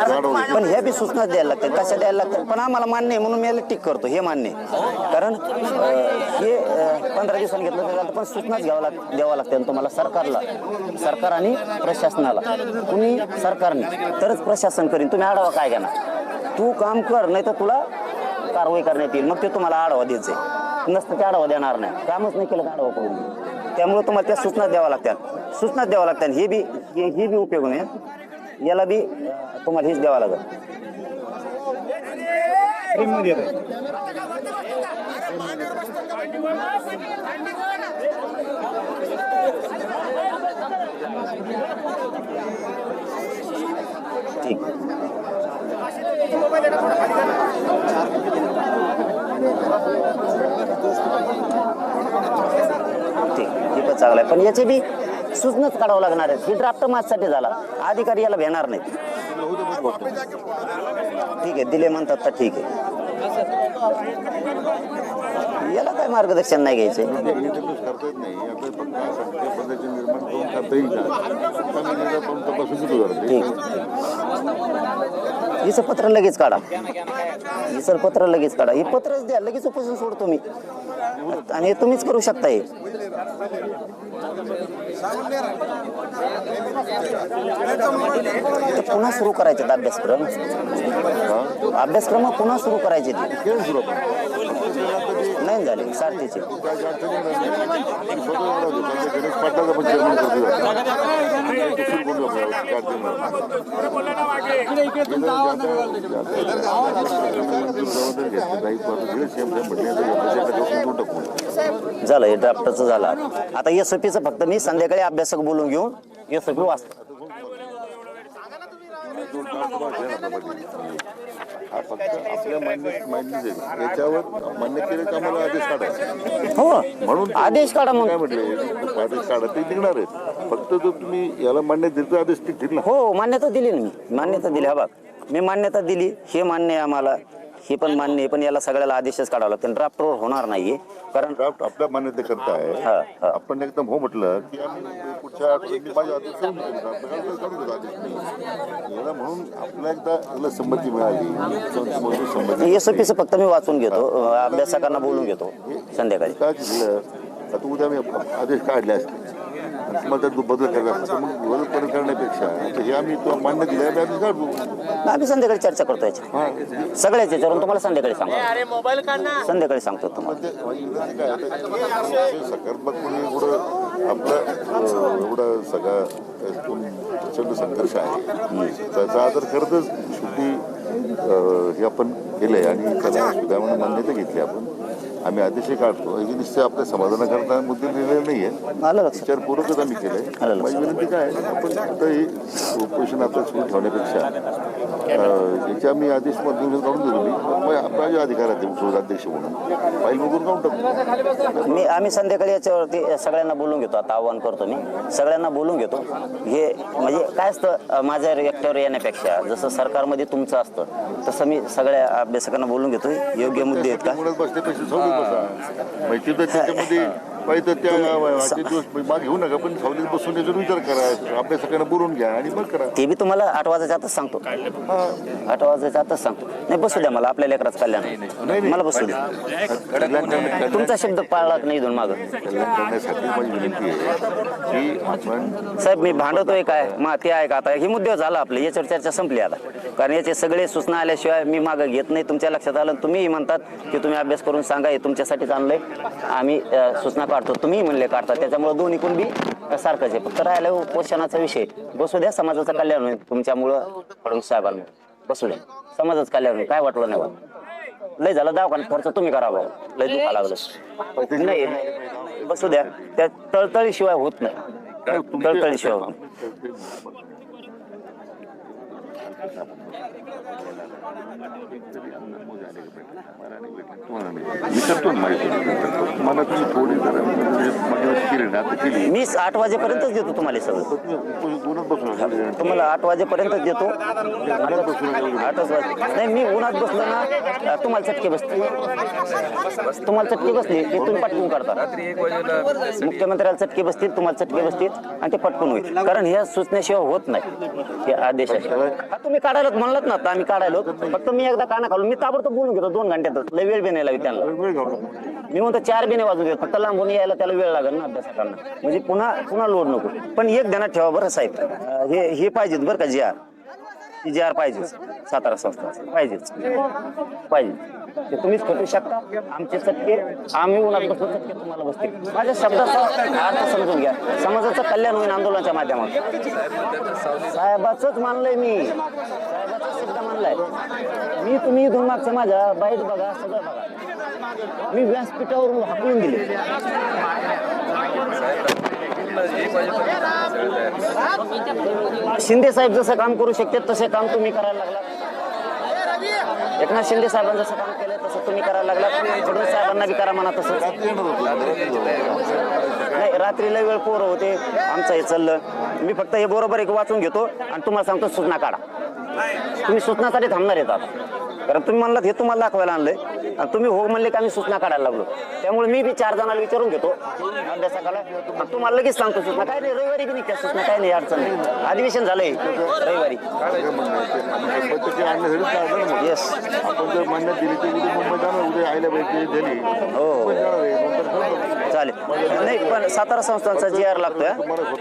पण ह्या बी सूचना द्यायला लागतात, कशा द्यायला लागतात, पण आम्हाला मान्य आहे म्हणून मी याला टिक करतो, हे मान्य आहे. कारण हे 15 दिवसांनी घेतलं तर पण सूचनाच द्यावं लागते तुम्हाला सरकार आणि प्रशासनाला. तुम्ही सरकारने तरच प्रशासन करीन. तुम्ही आढावा काय घेणार? तू काम कर, नाही तर तुला कारवाई करण्यात येईल, मग ते तुम्हाला आढावा द्यायचे. नसतं ते आढावा देणार नाही, कामच नाही केलं तर आढावा करून. त्यामुळे तुम्हाला त्या सूचना द्याव्या लागतात. हे बी उपयोग नाही, याला बी तुम्हाला हेच द्यावं लागेल. ठीक ठीक हे पण चांगलं आहे, पण याचे बी सूचनाच काढावं लागणार आहे. ही ड्राफ्ट माझ्यासाठी झाला, अधिकारी याला भेटणार नाही. ठीक आहे, दिले म्हणतात तर ठीक आहे, याला काय मार्गदर्शन नाही घ्यायचे. ठीक, हिचं पत्र लगेच काढा, हे पत्रच द्या, लगेच उपोषण सोडतो मी, आणि हे तुम्हीच करू शकता. हे पुन्हा सुरू करायचे अभ्यासक्रम पुन्हा सुरू करायचे, नाही झाले सारथीचे. झालं, हे ड्राफ्टचं झालं. आता SOPचं फक्त मी संध्याकाळी अभ्यासक बोलून घेऊन SOP वाचतो. हो, म्हणून आदेश काढा. मग आदेश काढा, ते निघणार आहेत. फक्त जर तुम्ही याला मान्यता दिली, आदेश दिली. हो, मान्यता दिली ना, मी मान्यता दिली. हा बघ, मी मान्यता दिली, हे मान्य आहे आम्हाला, हे पण मान्य आहे. पण याला सगळ्याला आदेशच काढावा लागतो, ड्राफ्टवर होणार नाहीये. कारण ड्राफ्ट आपल्या मान्यते करता आहे. आपण एकदम हो म्हटलं की पुढच्या म्हणून आपल्या एकदा संमती मिळाली. SOPचं फक्त मी वाचून घेतो, अभ्यासकांना बोलून घेतो संध्याकाळी. काय झालं, आता उद्या मी आदेश काढले असते, तुम्हाला त्यात बदल करायला लागतो. मग बदल करण्यापेक्षा हे आम्ही मान्य दिले, आम्ही आदेश काढू. आम्ही संध्याकाळी चर्चा करतो याची, सगळ्याच याच्यावरून तुम्हाला संध्याकाळी सांगतो. संध्याकाळी सांगतो तुम्हाला. सकारात्मक आपलं एवढं सगळं प्रचंड संघर्ष आहे, त्याचा आदर करतच शेवटी हे आपण केलंय आणि त्याला त्यामुळे मान्यता घेतली. आम्ही आदेश काढतो, हे निश्चय आपल्या समाधानाकरता मुद्दे लिहिलेले नाहीये, विचारपूर्वकच आम्ही केलंय. माझी विनंती काय आहे, आपण आता हे उपोषण आपल्या सुरू ठेवण्यापेक्षा याचे आम्ही आदेश मधून काढून देतो. मी आपल्या अधिकारात देऊ अध्यक्ष म्हणून फाईल बघून काढून टाकतो. आम्ही संध्याकाळी याच्यावरती सगळ्यांना बोलून घेतो. आता आव्हान करतो मी, सगळ्यांना बोलून घेतो. हे म्हणजे काय असतं, माझ्या एकट्यावर येण्यापेक्षा जसं सरकारमध्ये तुमचं असतं तसं मी सगळ्या अभ्यासकांना बोलून घेतो. योग्य मुद्दे आहेत का माहिती तर त्याच्यामध्ये पाहिजे त्या माग घेऊ नका, पण सावलीत बसून याचा विचार करा, अभ्यासकांना बोलून घ्या आणि मग करा. ते बी तुम्हाला 8 वाजायच्या आतच सांगतो. 8 वाजायच्या आतच सांगतो. नाही, बसू द्या मला, आपल्या लेकराचं कल्याण, मला बसू द्या. तुमचा शब्द पाळला नाही दोन मागं. करण्यासाठी माझी विनंती आहे की आपण साहेब, मी भांडतोय काय ते आहे का? आता हे मुद्दे झाला आपले, याच्यावर चर्चा संपली आता. कारण याचे सगळे सूचना आल्याशिवाय मी मागं घेत नाही. तुमच्या लक्षात आलं, तुम्ही म्हणतात की तुम्ही अभ्यास करून सांगा, हे तुमच्यासाठीच आणलंय, आम्ही सूचना काढतो, तुम्ही म्हणले काढता. त्याच्यामुळे दोन्ही कोण बी सारखंच आहे. फक्त राहिला उपोषणाचा विषय. बसू द्या, समाजाचं कल्याण होईल तुमच्यामुळं. फडणवीस साहेबांना बसू द्या, समाजाचं कल्याण होईल. काय वाटलं नाही, लय झालं दवाखान्यात खर्च तुम्ही करावा, लय दुखा लागलं नाही. बसू द्या, त्या तळतळीशिवाय होत नाही, तळतळीशिवाय होत नाही. मी 8 वाजेपर्यंतच देतो तुम्हाला सगळं. तुम्हाला 8 वाजेपर्यंतच देतो. 8च वाजे नाही, मी उन्हात बसलो ना, तुम्हाला चटके बसते. तुम्हाला चटके बसली ते तुम्ही पटकून करता. मुख्यमंत्र्याला चटके बसतील, तुम्हाला चटके बसतील आणि ते पटकून होईल. कारण ह्या सूचनेशिवाय होत नाही, या आदेशाशिवाय. तुम्ही काढायला म्हणलात ना आता आम्ही काढायलो, फक्त मी एकदा काना खालून मी ताबडतोब बोलून घेतो 2 घंट्यातच. लय वेळ बी नाही लागेल त्यांना. वेळ घालू. मी म्हणतो 4 बिने वाजू देत, फक्त लांबून यायला त्याला वेळ लागेल ना अभ्यासाकडनं, म्हणजे पुन्हा लोड नको. पण एक ध्यानात ठेवा बरं साहेब, हे पाहिजेत बरं का जी आर पाहिजे, सातारा संस्था पाहिजेच पाहिजे. ते तुम्हीच खटू शकता. आमचे चटके आम्ही उन्हात बसलो, चटके तुम्हाला बसतील. माझ्या शब्दाचा अर्थ समजून घ्या. समाजाचं कल्याण होईल आंदोलनाच्या माध्यमातून. साहेबाचंच मानलंय मी, साहेबाचा शब्द मानलाय मी. तुम्ही इथून मागचं माझ्या बाईट बघा, सगळं बघा. मी व्यासपीठावरून हाकलून दिले. शिंदे साहेब जसं काम करू शकतात तसे काम तुम्ही करायला लागला. एकनाथ शिंदे साहेबांनी जसं काम केलं तसं तुम्ही करायला लागला. फडणवीस साहेबांना बी करा म्हणा तसं. नाही, रात्रीला वेळ पोरं होते, आमचं हे चाललं. मी फक्त हे बरोबर एक वाचून घेतो आणि तुम्हाला सांगतो सूचना काढा. तुम्ही सूचनासाठी थांबणार येतात, कारण तुम्ही म्हणलात हे तुम्हाला दाखवायला आणलंय आणि तुम्ही हो म्हणले का आम्ही सूचना काढायला लागलो. त्यामुळे मी बी 4 जणांना विचारून घेतो अभ्यासाकाला. तुम्हाला लगेच सांगतो सूचना. काय नाही, रविवारी बी निघत्या सूचना, काय नाही अडचण नाही. अधिवेशन झालंय रविवारी. येस, आपण जर मान्यता दिली तर उद्या मुंबई जाणार, उद्या आयला पाहिजे झाली. हो चालेल. नाही पण सातारा संस्थांचा GR लागतोय.